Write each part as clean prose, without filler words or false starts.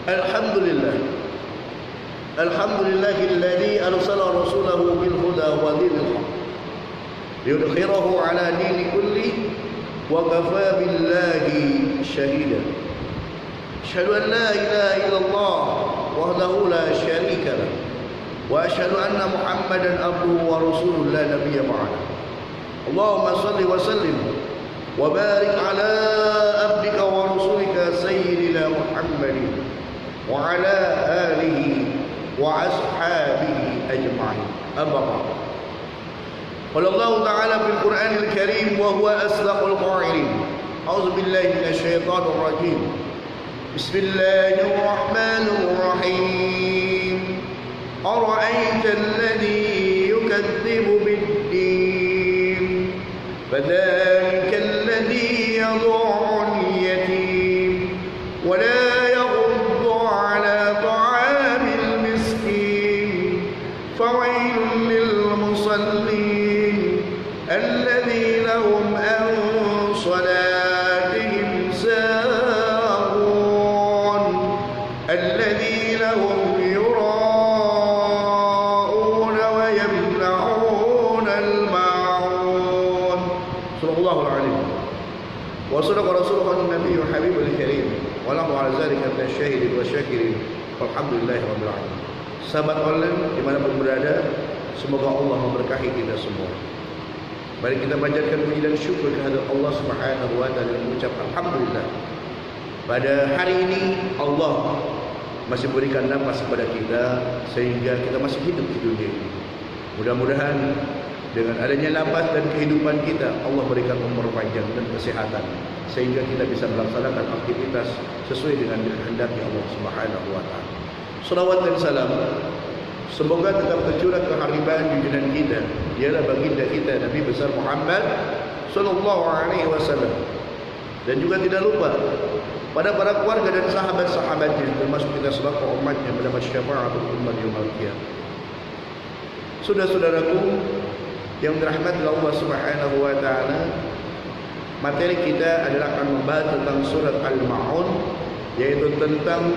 Alhamdulillah. Alhamdulillahilladzi arsala rasulahu bil huda wa dinil haq liyudhhirahu ala dini kulli wa kafa billahi shahida. Asyhadu an la ilaha illallah wahdahu la syarika lah wa asyhadu anna Muhammadan abduhu wa rasuluhu la nabiyya ba'da. Allahumma shalli wa sallim wa barik ala abdika wa rasulika sayyidina Muhammadin wa ala alihi wa ashabihi ajma'in. Amma ba'd. Qala Allah Ta'ala fil Qur'anil Karim wa huwa asdaqul qa'ilin. A'udzu billahi minasy syaithanir rajim. Bismillahir rahmanir rahim. Ara'aita alladhi yukadzibu bid-din fadhalika alladhi yad'u al-yatim wa la الذين هم عن صلاتهم ساهون الذين هم يراءون ويمنعون الماعون. صدق الله العظيم وصدق رسوله النبي الحبيب الكريم ونحن على ذلك من الشاهدين والشاكرين والحمد لله رب العالمين. Sahabat online dimanapun berada, semoga Allah memberkahi kita semua. Mari kita panjatkan puji dan syukur kehadirat Allah Subhanahu wa taala dan mengucap alhamdulillah. Pada hari ini Allah masih berikan nafas kepada kita sehingga kita masih hidup di dunia ini. Mudah-mudahan dengan adanya nafas dan kehidupan kita, Allah berikan umur panjang dan kesehatan sehingga kita bisa melaksanakan aktivitas sesuai dengan kehendak Allah Subhanahu wa taala. Salawat dan salam semoga tetap tercurah ke hariban junjungan kita, ialah baginda kita Nabi besar Muhammad sallallahu alaihi wasallam, dan juga tidak lupa pada para keluarga dan sahabat-sahabatnya, termasuk kita selaku umatnya mendapat syafaat umat yaumil qiyamah. Saudara-saudaraku yang dirahmati Allah Subhanahu wa taala, materi kita adalah akan membahas tentang surat Al-Ma'un, yaitu tentang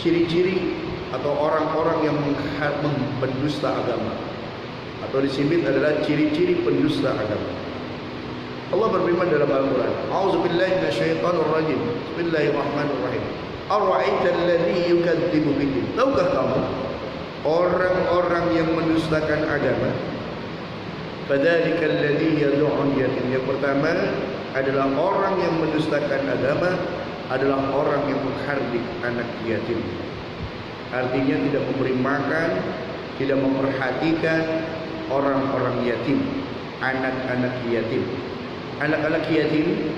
ciri-ciri atau orang-orang yang pendusta agama, atau disebut adalah ciri-ciri pendusta agama. Allah berfirman dalam Al-Quran, A'udzubillahi minasyaitonir rajim. Bismillahirrahmanirrahim. Ara'aita alladzi yukadzibu bid-din. Tahukah kamu orang-orang yang mendustakan agama? Fadzalika alladzi yad'un yatim. Yang pertama adalah orang yang mendustakan agama adalah orang yang menghardik anak yatim. Artinya tidak memberi makan, tidak memperhatikan orang-orang yatim, anak-anak yatim. Anak-anak yatim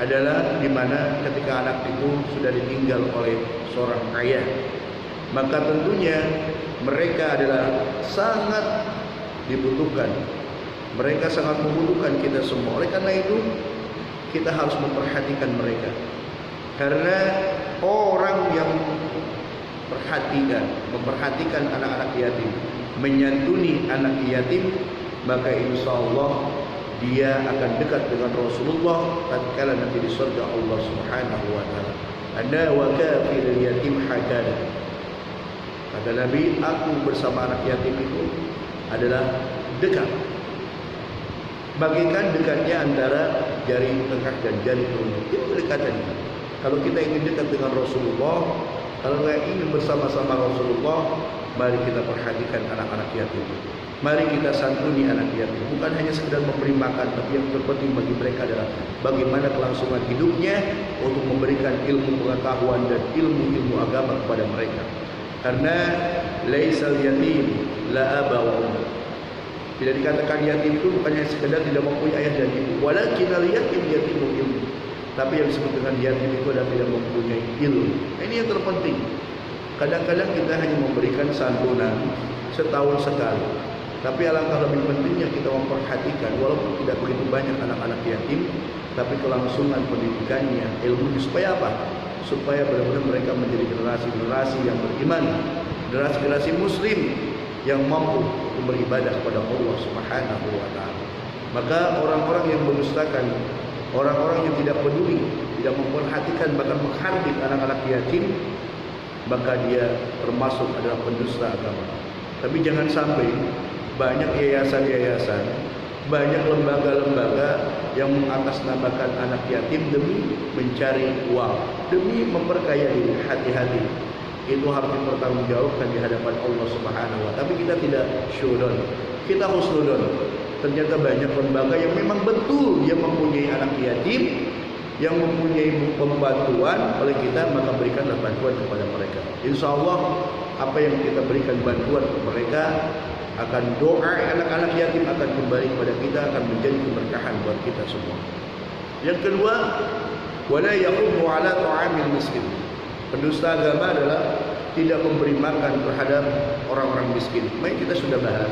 adalah di mana ketika anak itu sudah ditinggal oleh seorang ayah, maka tentunya mereka adalah sangat dibutuhkan. Mereka sangat membutuhkan kita semua. Oleh karena itu kita harus memperhatikan mereka. Karena orang yang memperhatikan anak-anak yatim, menyantuni anak yatim, maka insya Allah dia akan dekat dengan Rasulullah tatkala nanti di surga Allah Subhanahu wa taala. Ana wa kafil yatim hakana. Kata Nabi, aku bersama anak yatim itu adalah dekat. Bagaikan dekatnya antara jari tengah dan jari telunjuk. Itu kedekatannya. Kalau kita ingin dekat dengan Rasulullah, kalau kita ingin bersama-sama Rasulullah, mari kita perhatikan anak-anak yatim. Mari kita santuni anak yatim. Bukan hanya sekedar memberi makan, tapi yang terpenting bagi mereka adalah bagaimana kelangsungan hidupnya untuk memberikan ilmu pengetahuan dan ilmu-ilmu agama kepada mereka. Karena laisal yatim la aba wa umma. Bila dikatakan yatim itu bukan hanya sekedar tidak mempunyai ayah dan ibu, walakinal yatim yatimul ilmu. Tapi yang disebut dengan yatim itu adalah tidak mempunyai ilmu. Ini yang terpenting. Kadang-kadang kita hanya memberikan santunan setahun sekali. Tapi alangkah lebih pentingnya kita memperhatikan, walaupun tidak begitu banyak anak-anak yatim, tapi kelangsungan pendidikannya, ilmunya, supaya apa? Supaya benar-benar mereka menjadi generasi-generasi yang beriman, generasi-generasi muslim yang mampu beribadah kepada Allah Subhanahu wa taala. Maka orang-orang yang mendustakan, orang-orang yang tidak peduli, tidak memperhatikan bahkan menghardik anak-anak yatim, maka dia termasuk adalah pendusta agama. Tapi jangan sampai banyak yayasan-yayasan, banyak lembaga-lembaga yang mengatasnamakan anak yatim demi mencari uang, demi memperkaya diri. Hati-hati, itu harus dipertanggungjawabkan di hadapan Allah Subhanahu wa Ta'ala. Tapi kita tidak syudon, kita husnudon. Ternyata banyak lembaga yang memang betul yang mempunyai anak yatim, yang mempunyai pembantuan oleh kita, maka berikanlah bantuan kepada mereka. Insya Allah apa yang kita berikan bantuan kepada mereka, akan doa anak-anak yatim akan kembali kepada kita, akan menjadi keberkahan buat kita semua. Yang kedua, wala yaquddu ala ta'amil miskin. Pendusta agama adalah tidak memberi makan terhadap orang-orang miskin. Baik, kita sudah bahas.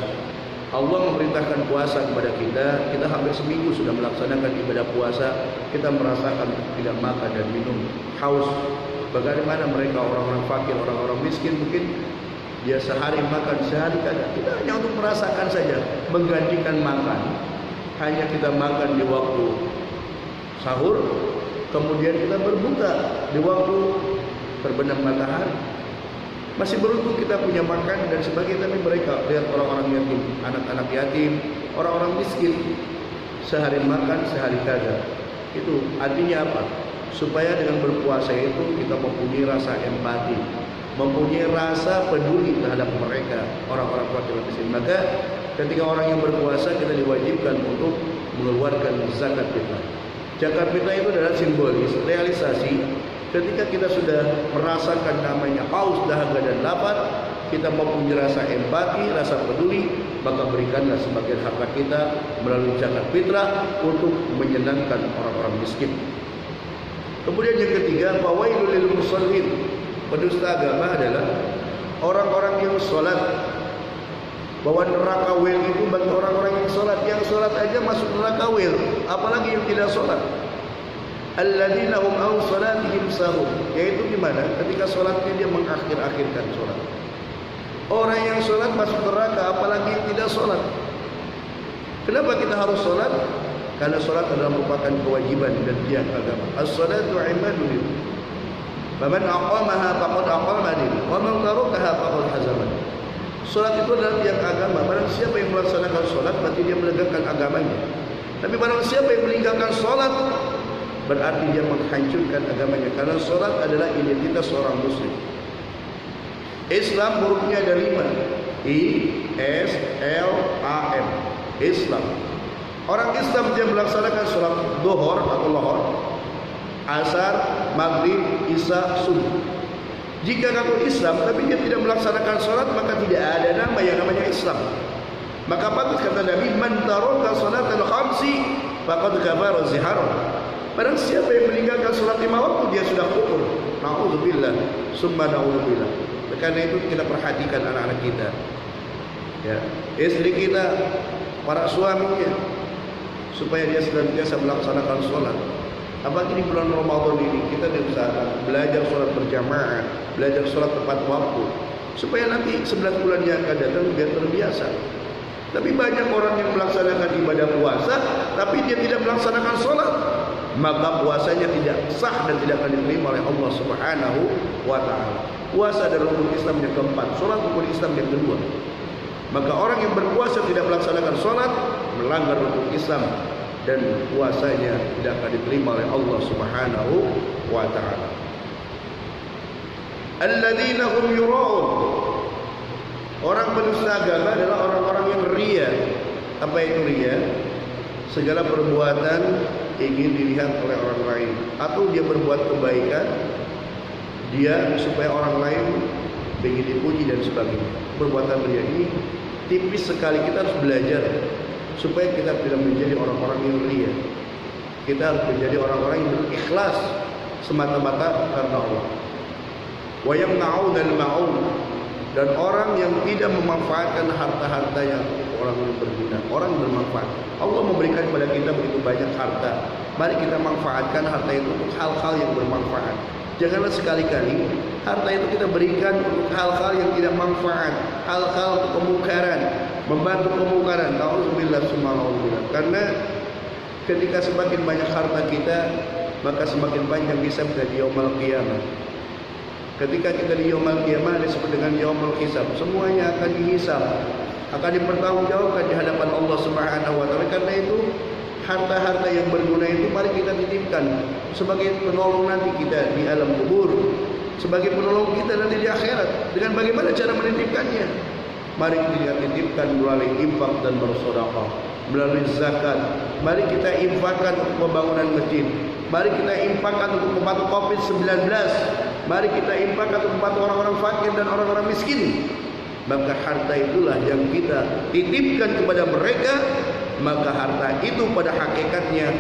Allah memerintahkan puasa kepada kita. Kita hampir seminggu sudah melaksanakan ibadah puasa. Kita merasakan tidak makan dan minum, haus. Bagaimana mereka orang-orang fakir, orang-orang miskin mungkin dia sehari makan, sehari kagak. Kita hanya untuk merasakan saja, menggantikan makan. Hanya kita makan di waktu sahur, kemudian kita berbuka di waktu terbenam matahari. Masih beruntung kita punya makan dan sebagainya. Tapi mereka, lihat orang-orang yatim, anak-anak yatim, orang-orang miskin, sehari makan, sehari kagak. Itu artinya apa? Supaya dengan berpuasa itu kita mempunyai rasa empati, mempunyai rasa peduli terhadap mereka, orang-orang fakir miskin. Maka ketika orang yang berpuasa, kita diwajibkan untuk mengeluarkan zakat fitrah. Zakat fitrah itu adalah simbolis, realisasi. Ketika kita sudah merasakan namanya haus, dahaga dan lapar, kita mempunyai rasa empati, rasa peduli, maka berikanlah sebagian harta kita melalui zakat fitrah untuk menyenangkan orang-orang miskin. Kemudian yang ketiga, fawailul lil musallin. Pendusta agama adalah orang-orang yang sholat. Bahwa neraka wil itu bagi orang-orang yang sholat. Yang sholat aja masuk neraka wil, apalagi yang tidak sholat. Alladzina hum an salatihim sahun. Yaitu gimana? Ketika sholatnya dia mengakhir-akhirkan sholat. Orang yang sholat masuk neraka, apalagi yang tidak sholat. Kenapa kita harus sholat? Karena sholat adalah merupakan kewajiban dan tiang agama. As-salatu imadun. Faman aqamaha faqad aqama din, wa man tarakaha faqad hazama. Salat itu adalah tiang agama. Barang siapa yang melaksanakan salat, berarti dia menegakkan agamanya. Tapi barang siapa yang meninggalkan salat, berarti dia menghancurkan agamanya. Karena salat adalah identitas seorang muslim. Islam hurufnya ada 5. I-S-L-A-M. Islam. Orang Islam dia melaksanakan salat zuhur atau lohor, asar, maghrib, isya, subuh. Jika ngaku Islam tapi dia tidak melaksanakan sholat, maka tidak ada nama yang namanya Islam. Maka bagus kata Nabi, man taraka sholatal khamsi faqad kafara zihara. Barang siapa yang meninggalkan sholat 5 waktu, dia sudah kufur. Na'udzubillah, summa na'udzubillah. Karena itu kita perhatikan anak-anak kita, ya, istri kita, para suaminya, supaya dia senantiasa melaksanakan sholat. Apalagi di bulan Ramadan ini kita diusahakan belajar sholat berjamaah, belajar sholat tepat waktu, supaya nanti 11 bulan yang akan datang biar terbiasa. Tapi banyak orang yang melaksanakan ibadah puasa, tapi dia tidak melaksanakan sholat, maka puasanya tidak sah dan tidak akan diterima oleh Allah Subhanahu wa Ta'ala. Puasa adalah rukun Islam yang keempat, sholat rukun Islam yang kedua. Maka orang yang berpuasa tidak melaksanakan sholat, melanggar rukun Islam, dan puasanya tidak akan diterima oleh Allah Subhanahu wa Ta'ala. Alladzina hum yura'un. Orang pendusta agama adalah orang-orang yang ria. Apa itu ria? Segala perbuatan ingin dilihat oleh orang lain, atau dia berbuat kebaikan dia supaya orang lain ingin dipuji dan sebagainya. Perbuatan ria ini tipis sekali. Kita harus belajar supaya kita tidak menjadi orang-orang yang ria. Kita harus menjadi orang-orang yang berikhlas semata-mata karena Allah. Wa yamna'una al-ma'un. Dan orang yang tidak memanfaatkan harta-harta yang orang yang berguna, orang yang bermanfaat. Allah memberikan kepada kita begitu banyak harta. Mari kita manfaatkan harta itu untuk hal-hal yang bermanfaat. Janganlah sekali-kali harta itu kita berikan untuk hal-hal yang tidak manfaat, hal-hal kemungkaran, membantu kemungkaran. Nauzubillah summa nauzubillah. Karena ketika semakin banyak harta kita, maka semakin panjang hisab kita di yaumul qiyamah. Ketika kita di yaumul qiyamah disebut dengan yaumul hisab, semuanya akan dihisab, akan dipertanggungjawabkan di hadapan Allah Subhanahu wa taala. Karena itu harta-harta yang berguna itu mari kita titipkan sebagai penolong nanti kita di alam kubur, sebagai penolong kita nanti di akhirat. Dengan bagaimana cara menitipkannya? Mari kita titipkan melalui infak dan bersedekah, melalui zakat. Mari kita infakkan untuk pembangunan masjid. Mari kita infakkan untuk membantu COVID-19. Mari kita infakkan untuk membantu orang-orang fakir dan orang-orang miskin. Maka harta itulah yang kita titipkan kepada mereka. Maka harta itu pada hakikatnya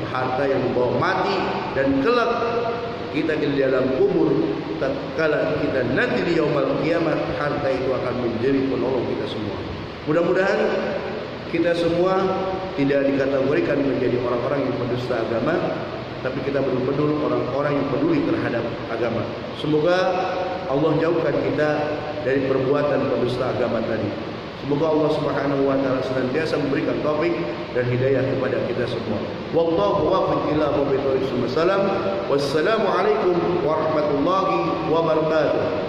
harta yang membawa mati, dan kelak kita di dalam kubur, tatkala kita nanti di yaumul qiyamah, harta itu akan menjadi penolong kita semua. Mudah-mudahan kita semua tidak dikategorikan menjadi orang-orang yang pendusta agama, tapi kita betul-betul orang-orang yang peduli terhadap agama. Semoga Allah jauhkan kita dari perbuatan pendusta agama tadi. Semoga Allah Subhanahu wa taala senantiasa memberikan taufik dan hidayah kepada kita semua. Wallahu muwaffiq ila aqwamit thoriq. Wassalamu alaikum warahmatullahi wabarakatuh.